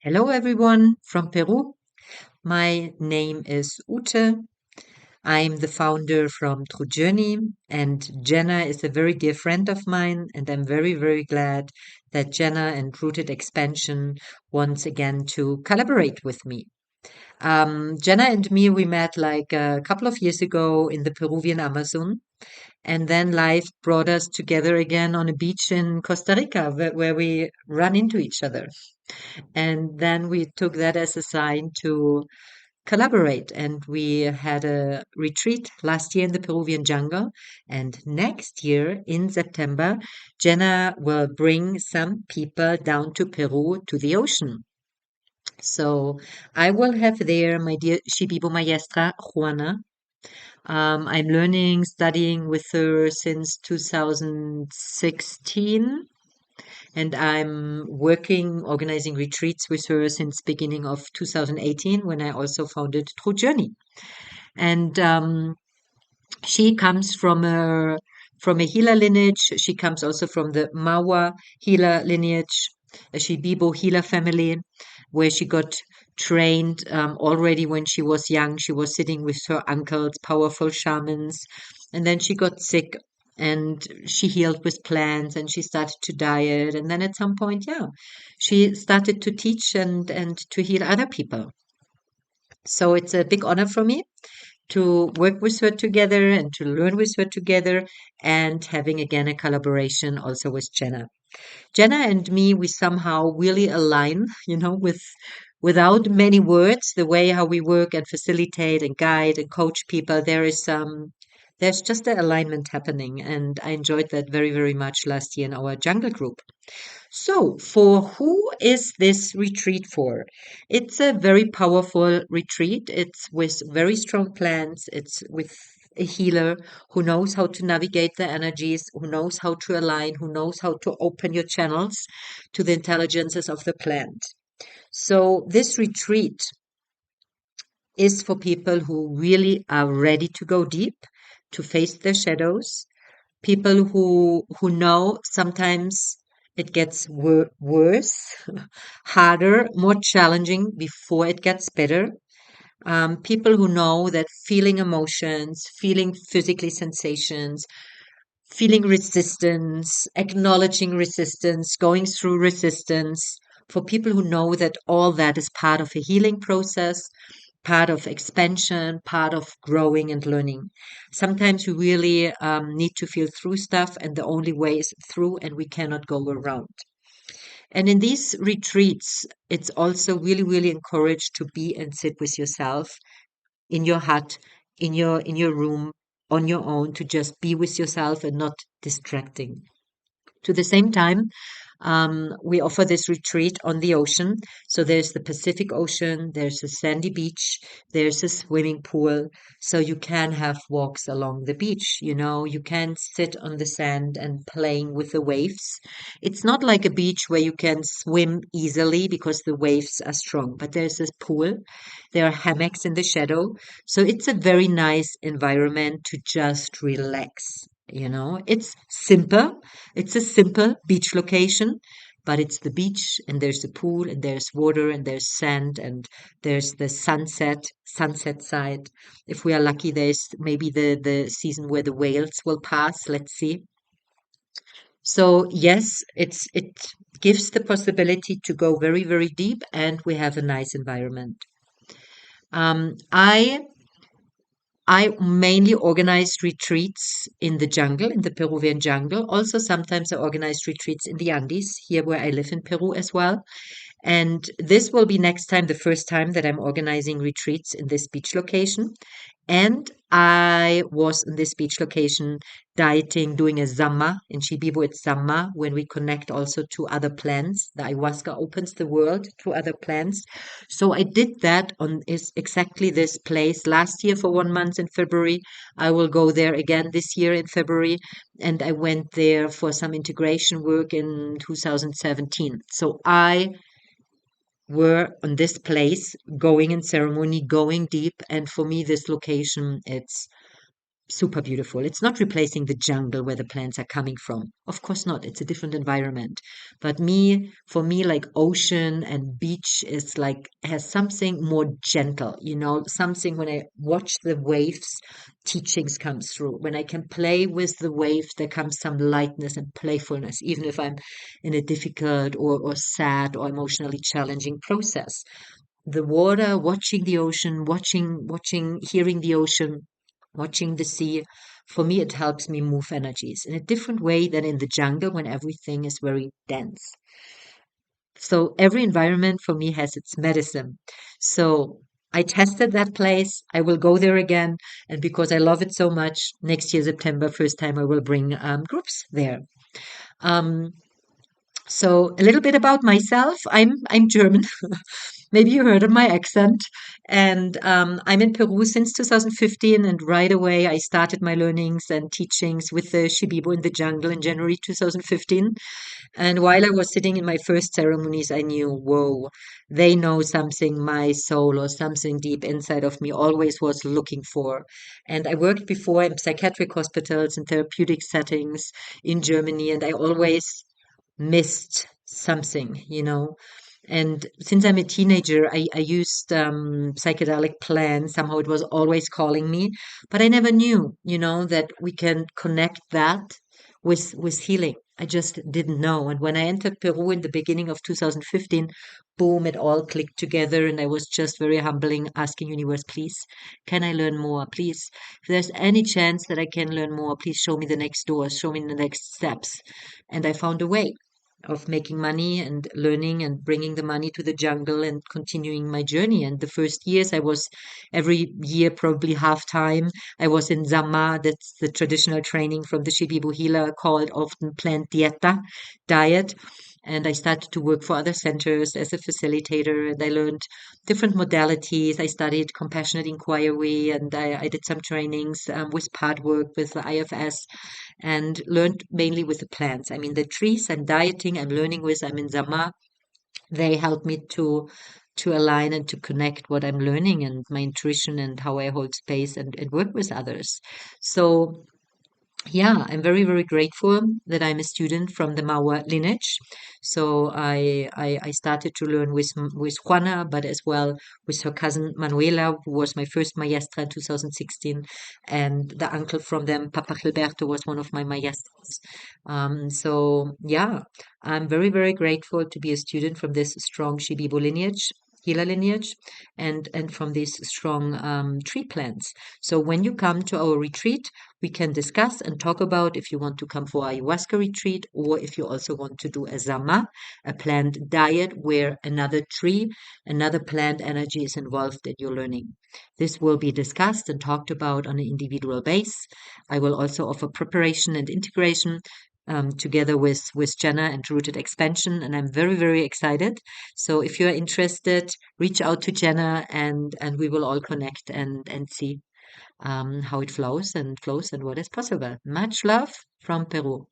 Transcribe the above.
Hello, everyone from Peru. My name is Ute. I'm the founder from True Journey, and Jenna is a very dear friend of mine. And I'm very, very glad that Jenna and Rooted Expansion once again to collaborate with me. Jenna and me, we met like a couple of years ago in the Peruvian Amazon, and then life brought us together again on a beach in Costa Rica, where we run into each other. And then we took that as a sign to collaborate. And we had a retreat last year in the Peruvian jungle. And next year in September, Jenna will bring some people down to Peru to the ocean. So I will have there my dear Shipibo maestra, Juana. I'm learning, studying with her since 2016, and I'm working, organizing retreats with her since beginning of 2018 when I also founded True Journey. And she comes from a healer lineage. She comes also from the Mawa healer lineage, a Shipibo healer family, where she got trained already when she was young. She was sitting with her uncles, powerful shamans, and then she got sick and she healed with plants and she started to diet. And then at some point, yeah, she started to teach and to heal other people. So it's a big honor for me to work with her together and to learn with her together and having again a collaboration also with Jenna. Jenna and me, we somehow really align, with without many words, the way how we work and facilitate and guide and coach people. There's just an alignment happening, and I enjoyed that very, very much last year in our jungle group. So, for who is this retreat for? It's a very powerful retreat. It's with very strong plans. It's with a healer who knows how to navigate the energies, who knows how to align, who knows how to open your channels to the intelligences of the plant. So, this retreat is for people who really are ready to go deep, to face their shadows, people who know sometimes it gets worse, harder, more challenging before it gets better. People who know that feeling emotions, feeling physically sensations, feeling resistance, acknowledging resistance, going through resistance, for people who know that all that is part of a healing process, part of expansion, part of growing and learning. Sometimes we really need to feel through stuff, and the only way is through, and we cannot go around. And in these retreats, it's also really, really encouraged to be and sit with yourself in your hut, in your room, on your own, to just be with yourself and not distracting. To the same time, we offer this retreat on the ocean. So there's the Pacific Ocean, there's a sandy beach, there's a swimming pool. So you can have walks along the beach. You can sit on the sand and playing with the waves. It's not like a beach where you can swim easily because the waves are strong, but there's this pool. There are hammocks in the shadow. So it's a very nice environment to just relax. It's simple, it's a simple beach location, but it's the beach and there's the pool and there's water and there's sand and there's the sunset side. If we are lucky, there's maybe the season where the whales will pass. Let's see. So yes, it gives the possibility to go very, very deep, and we have a nice environment. I mainly organize retreats in the jungle, in the Peruvian jungle. Also, sometimes I organize retreats in the Andes, here where I live in Peru as well. And this will be next time, the first time that I'm organizing retreats in this beach location. And I was in this beach location dieting, doing a Zamma. In Shipibo, it's Zamma, when we connect also to other plants. The ayahuasca opens the world to other plants. So I did that on is exactly this place last year for 1 month in February. I will go there again this year in February. And I went there for some integration work in 2017. So I were on this place, going in ceremony, going deep. And for me, this location, it's super beautiful. It's not replacing the jungle where the plants are coming from. Of course not. It's a different environment. But for me, like ocean and beach is like has something more gentle, something when I watch the waves, teachings comes through. When I can play with the waves, there comes some lightness and playfulness, even if I'm in a difficult or sad or emotionally challenging process. The water, watching the ocean, hearing the ocean, watching the sea. For me, it helps me move energies in a different way than in the jungle when everything is very dense. So every environment for me has its medicine. So I tested that place. I will go there again. And because I love it so much, next year, September, first time I will bring groups there. Um, so a little bit about myself. I'm German. Maybe you heard of my accent. And I'm in Peru since 2015. And right away, I started my learnings and teachings with the Shipibo in the jungle in January 2015. And while I was sitting in my first ceremonies, I knew, whoa, they know something my soul or something deep inside of me always was looking for. And I worked before in psychiatric hospitals and therapeutic settings in Germany, and I always missed something. And since I'm a teenager, I used psychedelic plants. Somehow it was always calling me, but I never knew, that we can connect that with healing. I just didn't know. And when I entered Peru in the beginning of 2015, boom, it all clicked together. And I was just very humbling, asking universe, please, can I learn more? Please, if there's any chance that I can learn more, please show me the next doors, show me the next steps. And I found a way of making money and learning and bringing the money to the jungle and continuing my journey. And the first years, I was every year, probably half time. I was in Zama, that's the traditional training from the Shipibo healer called often plant dieta, diet. And I started to work for other centers as a facilitator, and I learned different modalities. I studied compassionate inquiry, and I did some trainings with part work with the IFS, and learned mainly with the plants. I mean, the trees I'm dieting, I'm learning with, I'm in Zama. They help me to align and to connect what I'm learning and my intuition and how I hold space and work with others. So yeah, I'm very, very grateful that I'm a student from the Maua lineage. So I started to learn with Juana, but as well with her cousin Manuela, who was my first maestra in 2016, and the uncle from them, Papa Gilberto, was one of my maestros. So yeah, I'm very, very grateful to be a student from this strong Shibibo lineage. Healer lineage and from these strong tree plants. So when you come to our retreat, we can discuss and talk about if you want to come for ayahuasca retreat or if you also want to do a zama, a plant diet where another tree, another plant energy is involved in your learning. This will be discussed and talked about on an individual base. I will also offer preparation and integration together with Jenna and Rooted Expansion, and I'm very, very excited. So if you're interested, reach out to Jenna and we will all connect and see how it flows and what is possible. Much love from Peru.